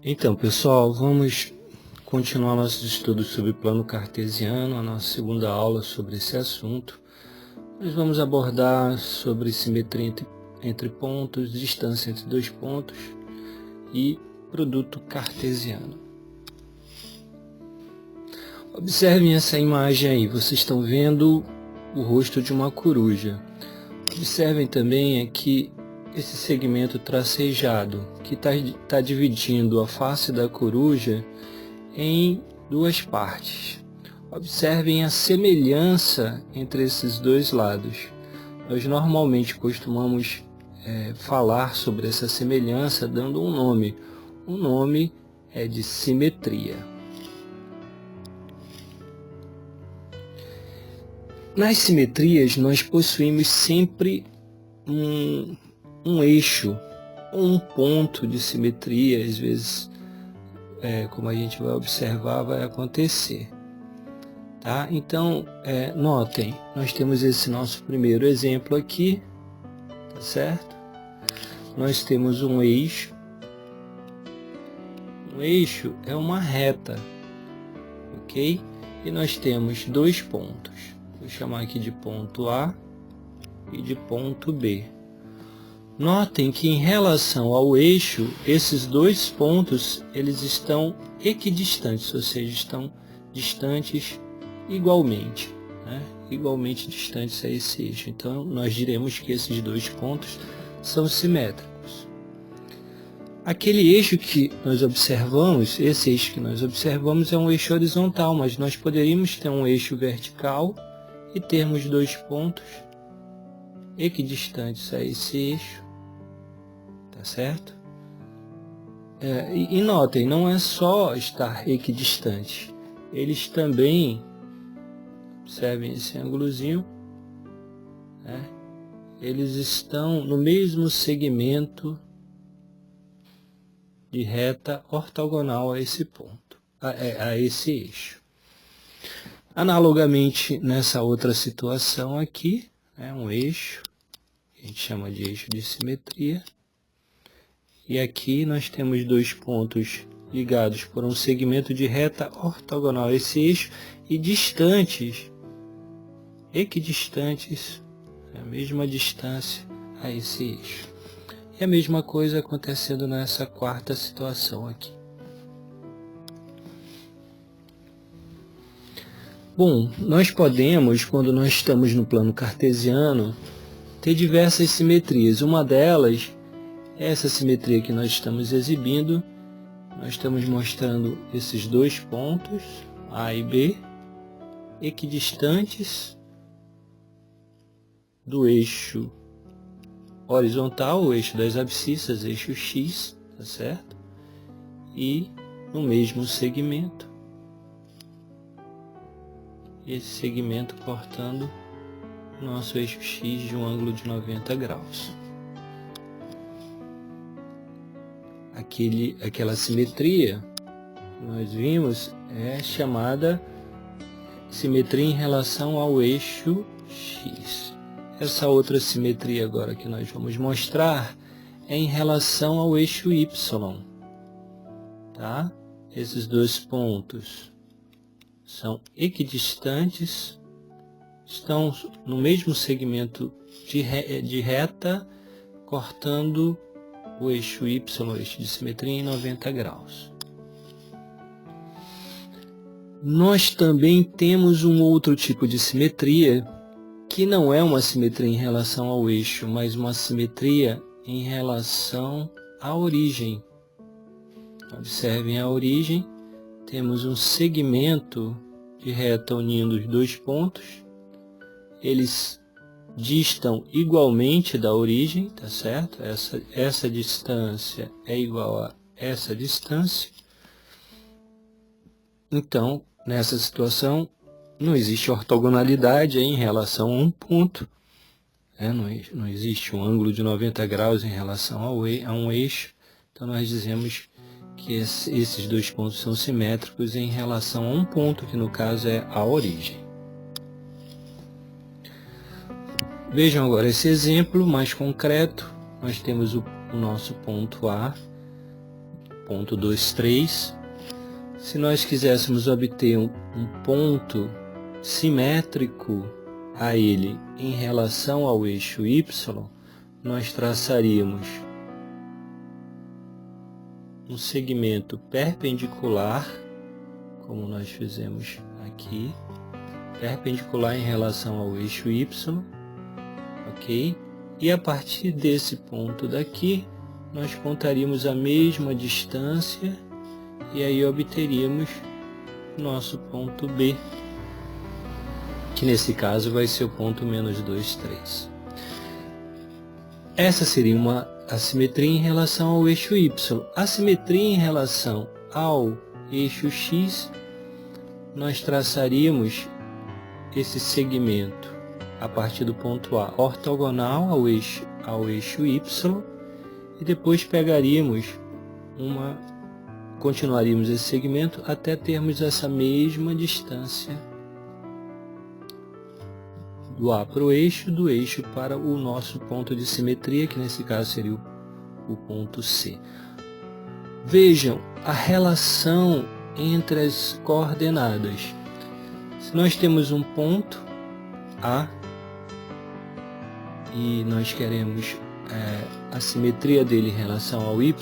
Então, pessoal, vamos continuar nossos estudos sobre plano cartesiano, a nossa segunda aula sobre esse assunto. Nós vamos abordar sobre simetria entre pontos, distância entre dois pontos e produto cartesiano. Observem essa imagem aí, vocês estão vendo o rosto de uma coruja. Observem também aqui esse segmento tracejado, que está dividindo a face da coruja em duas partes. Observem a semelhança entre esses dois lados. Nós normalmente costumamos falar sobre essa semelhança dando um nome. O nome é de simetria. Nas simetrias, nós possuímos sempre um eixo ou um ponto de simetria, às vezes, como a gente vai observar, vai acontecer. Tá? Então, notem, nós temos esse nosso primeiro exemplo aqui, tá certo? Nós temos um eixo. Um eixo é uma reta, ok? E nós temos dois pontos. Vou chamar aqui de ponto A e de ponto B. Notem que em relação ao eixo, esses dois pontos eles estão equidistantes, ou seja, estão distantes igualmente, né? Igualmente distantes a esse eixo. Então, nós diremos que esses dois pontos são simétricos. Aquele eixo que nós observamos, esse eixo que nós observamos é um eixo horizontal, mas nós poderíamos ter um eixo vertical e termos dois pontos equidistantes a esse eixo, tá certo? E notem, não é só estar equidistante, eles também, observem esse ângulozinho, né? Eles estão no mesmo segmento de reta ortogonal a esse ponto, a esse eixo. Analogamente, nessa outra situação aqui, um eixo, que a gente chama de eixo de simetria, e aqui nós temos dois pontos ligados por um segmento de reta ortogonal a esse eixo e distantes, equidistantes, a mesma distância a esse eixo. E a mesma coisa acontecendo nessa quarta situação aqui. Bom, nós podemos, quando nós estamos no plano cartesiano, ter diversas simetrias. Uma delas é essa simetria que nós estamos exibindo. Nós estamos mostrando esses dois pontos, A e B, equidistantes do eixo horizontal, o eixo das abscissas, eixo X, tá certo? E no mesmo segmento. Esse segmento cortando o nosso eixo X de um ângulo de 90 graus. Aquela simetria que nós vimos é chamada simetria em relação ao eixo X. Essa outra simetria agora que nós vamos mostrar é em relação ao eixo Y. Tá? Esses dois pontos são equidistantes, estão no mesmo segmento de reta, cortando o eixo Y, o eixo de simetria, em 90 graus. Nós também temos um outro tipo de simetria, que não é uma simetria em relação ao eixo, mas uma simetria em relação à origem. Observem a origem. Temos um segmento de reta unindo os dois pontos. Eles distam igualmente da origem, tá certo? Essa distância é igual a essa distância. Então, nessa situação, não existe ortogonalidade em relação a um ponto. Não existe um ângulo de 90 graus em relação a um eixo. Então, nós dizemos que esses dois pontos são simétricos em relação a um ponto, que no caso é a origem. Vejam agora esse exemplo mais concreto. Nós temos o nosso ponto A, ponto 2, 3. Se nós quiséssemos obter um ponto simétrico a ele em relação ao eixo y, nós traçaríamos um segmento perpendicular, como nós fizemos aqui, perpendicular em relação ao eixo y, ok? E a partir desse ponto daqui, nós contaríamos a mesma distância e aí obteríamos nosso ponto B, que nesse caso vai ser o ponto menos 2, 3. Essa seria uma assimetria em relação ao eixo y. A simetria em relação ao eixo x, nós traçaríamos esse segmento a partir do ponto A ortogonal ao eixo y e depois continuaríamos esse segmento até termos essa mesma distância do A para o eixo, do eixo para o nosso ponto de simetria, que nesse caso seria o ponto C. Vejam a relação entre as coordenadas. Se nós temos um ponto A e nós queremos a simetria dele em relação ao y,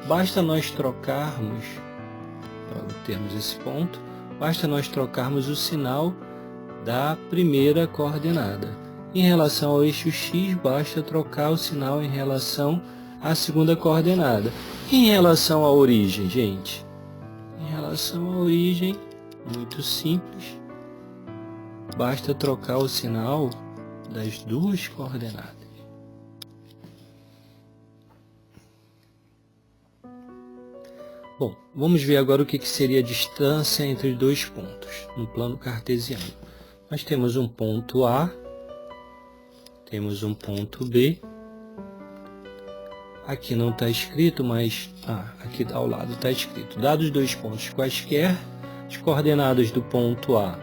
basta nós trocarmos, para obtermos esse ponto, basta nós trocarmos o sinal da primeira coordenada. Em relação ao eixo x, basta trocar o sinal em relação à segunda coordenada. Em relação à origem, gente, em relação à origem, muito simples, basta trocar o sinal das duas coordenadas. Bom, vamos ver agora o que seria a distância entre os dois pontos no plano cartesiano. Nós temos um ponto A, temos um ponto B. Aqui não está escrito, mas aqui ao lado está escrito. Dados dois pontos quaisquer, as coordenadas do ponto A,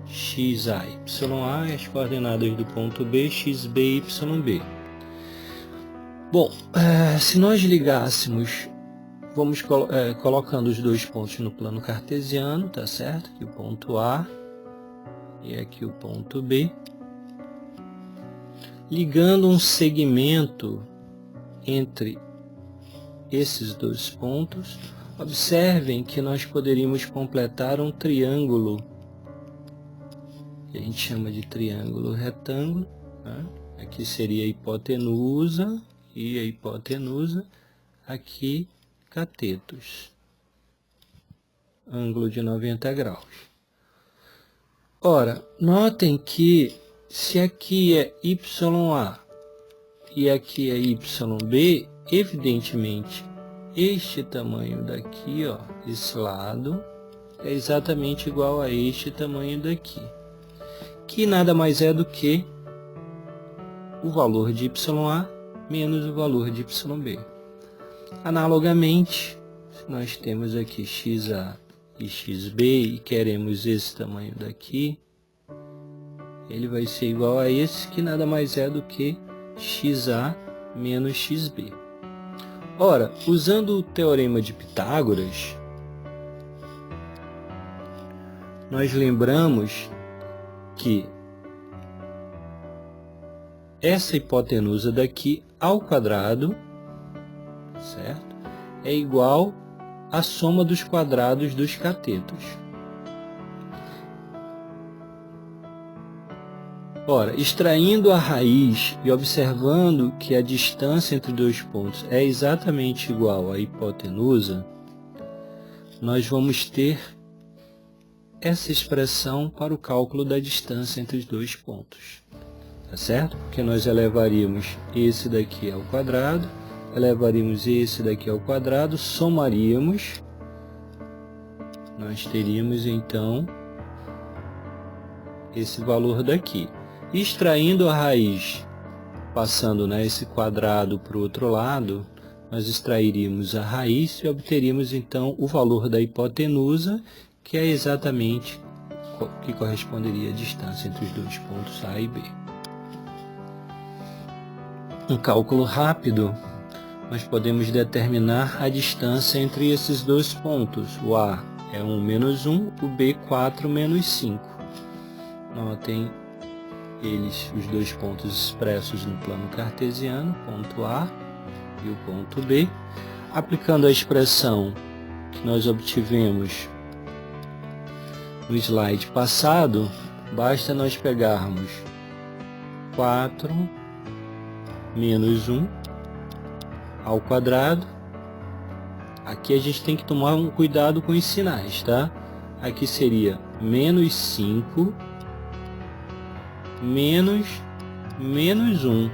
x, a, y, a, e as coordenadas do ponto B, x, b, y, b. Bom, se nós ligássemos, vamos colocando os dois pontos no plano cartesiano, tá certo? Aqui o ponto A e aqui o ponto B. Ligando um segmento entre esses dois pontos, observem que nós poderíamos completar um triângulo, que a gente chama de triângulo retângulo, né? Aqui seria a hipotenusa e a hipotenusa, aqui catetos, ângulo de 90 graus. Ora, notem que se aqui é YA e aqui é YB, evidentemente este tamanho daqui, ó, esse lado, é exatamente igual a este tamanho daqui, que nada mais é do que o valor de YA menos o valor de YB. Analogamente, se nós temos aqui XA e XB e queremos esse tamanho daqui, ele vai ser igual a esse, que nada mais é do que XA menos XB. Ora, usando o teorema de Pitágoras, nós lembramos que essa hipotenusa daqui ao quadrado, certo, é igual à soma dos quadrados dos catetos. Ora, extraindo a raiz e observando que a distância entre dois pontos é exatamente igual à hipotenusa, nós vamos ter essa expressão para o cálculo da distância entre os dois pontos. Tá certo? Porque nós elevaríamos esse daqui ao quadrado, elevaríamos esse daqui ao quadrado, somaríamos, nós teríamos então esse valor daqui. Extraindo a raiz, passando esse quadrado para o outro lado, nós extrairíamos a raiz e obteríamos então o valor da hipotenusa, que é exatamente o que corresponderia à distância entre os dois pontos A e B. Um cálculo rápido, nós podemos determinar a distância entre esses dois pontos. O A é 1 menos 1, o B 4 menos 5. Notem eles, os dois pontos expressos no plano cartesiano, ponto A e o ponto B. Aplicando a expressão que nós obtivemos no slide passado, basta nós pegarmos 4 menos 1 ao quadrado. Aqui a gente tem que tomar um cuidado com os sinais, tá? Aqui seria menos 5 menos 1,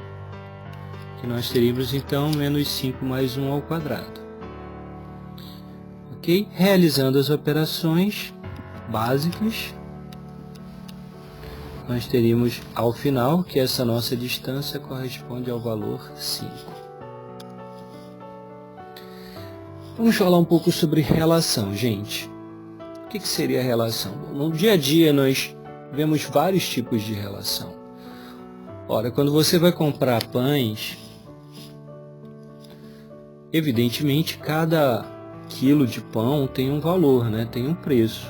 que nós teríamos então menos 5 mais 1 ao quadrado. Ok? Realizando as operações básicas, nós teríamos ao final que essa nossa distância corresponde ao valor 5. Vamos falar um pouco sobre relação, gente. O que seria a relação? No dia a dia nós vemos vários tipos de relação. Ora, quando você vai comprar pães, evidentemente cada quilo de pão tem um valor, né? Tem um preço.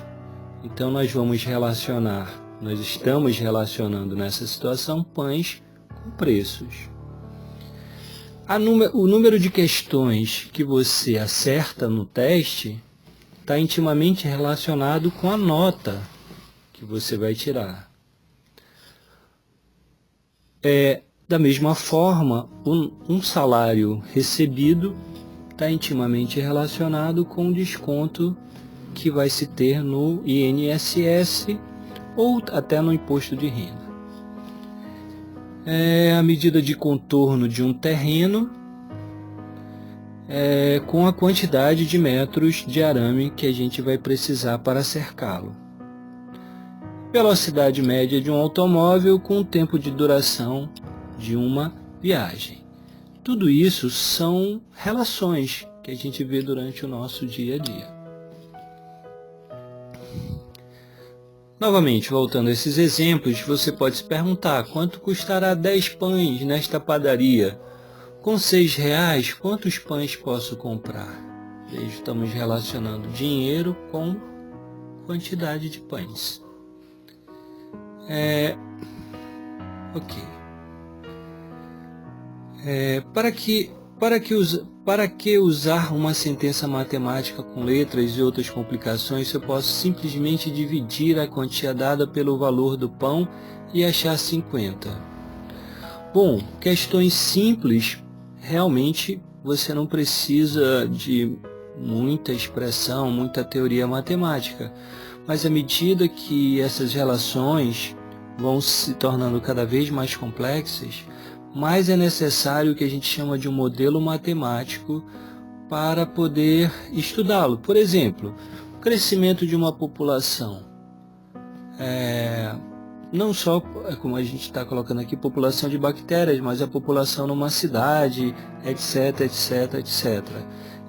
Então nós estamos relacionando nessa situação pães com preços. O número de questões que você acerta no teste está intimamente relacionado com a nota que você vai tirar. Da mesma forma, um salário recebido está intimamente relacionado com o desconto que vai se ter no INSS ou até no imposto de renda. A medida de contorno de um terreno com a quantidade de metros de arame que a gente vai precisar para cercá-lo. Velocidade média de um automóvel com o tempo de duração de uma viagem. Tudo isso são relações que a gente vê durante o nosso dia a dia. Novamente, voltando a esses exemplos, você pode se perguntar: quanto custará 10 pães nesta padaria? Com R$6, quantos pães posso comprar? Veja, estamos relacionando dinheiro com quantidade de pães. Ok. Para que usar uma sentença matemática com letras e outras complicações se eu posso simplesmente dividir a quantia dada pelo valor do pão e achar 50? Bom, questões simples, realmente você não precisa de muita expressão, muita teoria matemática, mas à medida que essas relações vão se tornando cada vez mais complexas, mais é necessário o que a gente chama de um modelo matemático para poder estudá-lo. Por exemplo, o crescimento de uma população. Não só, como a gente está colocando aqui, população de bactérias, mas a população numa cidade, etc, etc, etc.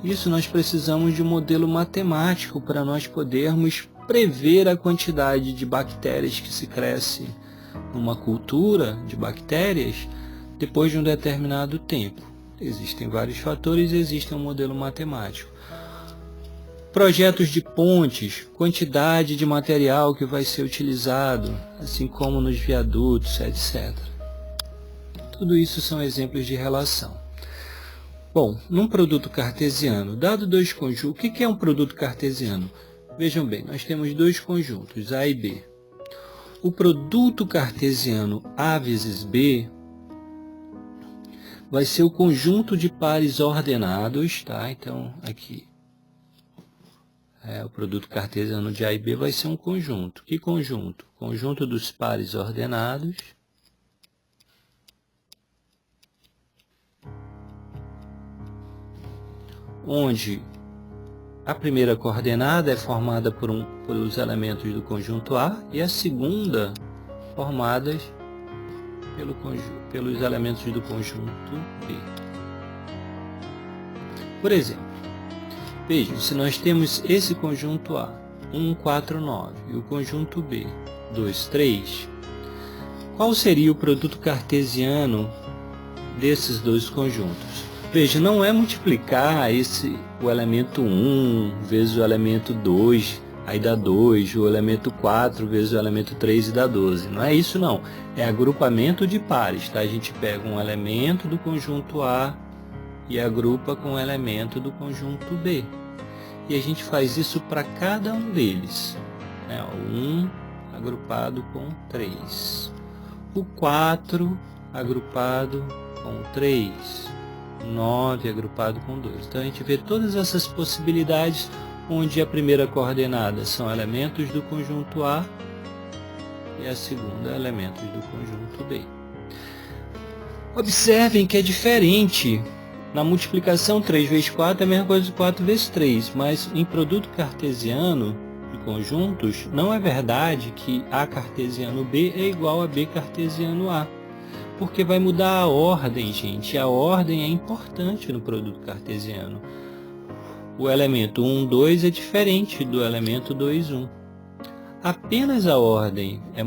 Isso nós precisamos de um modelo matemático para nós podermos prever a quantidade de bactérias que se cresce numa cultura de bactérias depois de um determinado tempo. Existem vários fatores e existe um modelo matemático. Projetos de pontes, quantidade de material que vai ser utilizado, assim como nos viadutos, etc. Tudo isso são exemplos de relação. Bom, num produto cartesiano, dado dois conjuntos, o que é um produto cartesiano? Vejam bem, nós temos dois conjuntos, A e B. O produto cartesiano A vezes B vai ser o conjunto de pares ordenados, tá? Então, aqui, o produto cartesiano de A e B vai ser um conjunto. Que conjunto? Conjunto dos pares ordenados onde a primeira coordenada é formada pelos elementos do conjunto A e a segunda formadas pelos elementos do conjunto B. Por exemplo, vejam, se nós temos esse conjunto A, 1, 4, 9, e o conjunto B, 2, 3, qual seria o produto cartesiano desses dois conjuntos? Veja, não é multiplicar o elemento 1 vezes o elemento 2, aí dá 2, o elemento 4 vezes o elemento 3 e dá 12. Não é isso não, é agrupamento de pares, tá? A gente pega um elemento do conjunto A e agrupa com o elemento do conjunto B. E a gente faz isso para cada um deles. O 1 agrupado com 3. O 4 agrupado com 3. 9 agrupado com 2. Então a gente vê todas essas possibilidades onde a primeira coordenada são elementos do conjunto A e a segunda elementos do conjunto B. Observem que é diferente. Na multiplicação 3 vezes 4 é a mesma coisa que 4 vezes 3, mas em produto cartesiano de conjuntos não é verdade que A cartesiano B é igual a B cartesiano A. Porque vai mudar a ordem, gente. A ordem é importante no produto cartesiano. O elemento 1, 2 é diferente do elemento 2, 1. Apenas a ordem é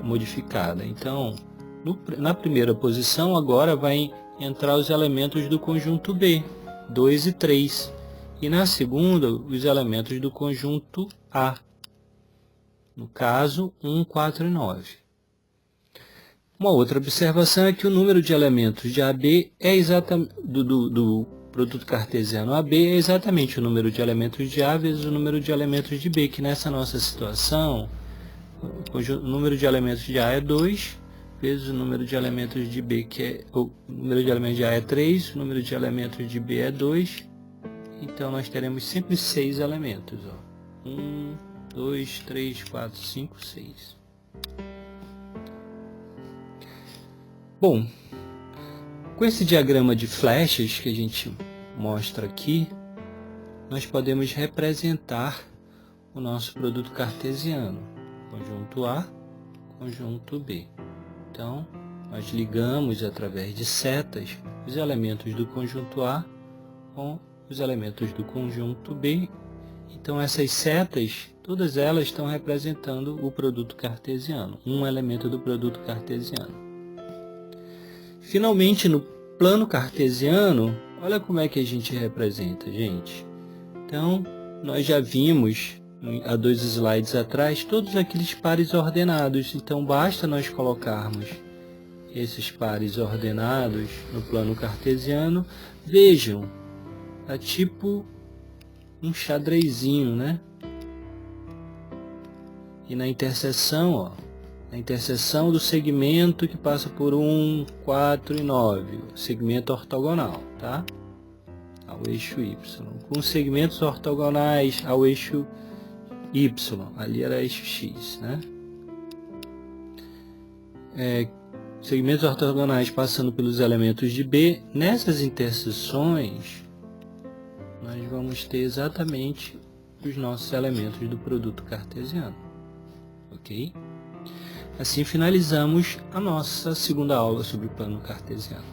modificada. Então, na primeira posição, agora vai entrar os elementos do conjunto B, 2 e 3. E na segunda, os elementos do conjunto A. No caso, 1, 4 e 9. Uma outra observação é que o número de elementos de AB é exatamente do produto cartesiano AB é exatamente o número de elementos de A vezes o número de elementos de B, que nessa nossa situação, o número de elementos de A é 2, vezes o número de elementos de B, o número de elementos de A é 3, o número de elementos de B é 2, então nós teremos sempre 6 elementos. 1, 2, 3, 4, 5, 6. Bom, com esse diagrama de flechas que a gente mostra aqui, nós podemos representar o nosso produto cartesiano, conjunto A, conjunto B. Então, nós ligamos através de setas os elementos do conjunto A com os elementos do conjunto B. Então, essas setas, todas elas estão representando o produto cartesiano, um elemento do produto cartesiano. Finalmente, no plano cartesiano, olha como é que a gente representa, gente. Então, nós já vimos, há 2 slides atrás, todos aqueles pares ordenados. Então, basta nós colocarmos esses pares ordenados no plano cartesiano. Vejam, é tipo um xadrezinho, né? E na interseção, ó, a interseção do segmento que passa por 1, 4 e 9, o segmento ortogonal, tá? Ao eixo Y, com segmentos ortogonais ao eixo Y, ali era eixo X, né? Segmentos ortogonais passando pelos elementos de B, nessas interseções, nós vamos ter exatamente os nossos elementos do produto cartesiano, ok? Assim finalizamos a nossa segunda aula sobre o plano cartesiano.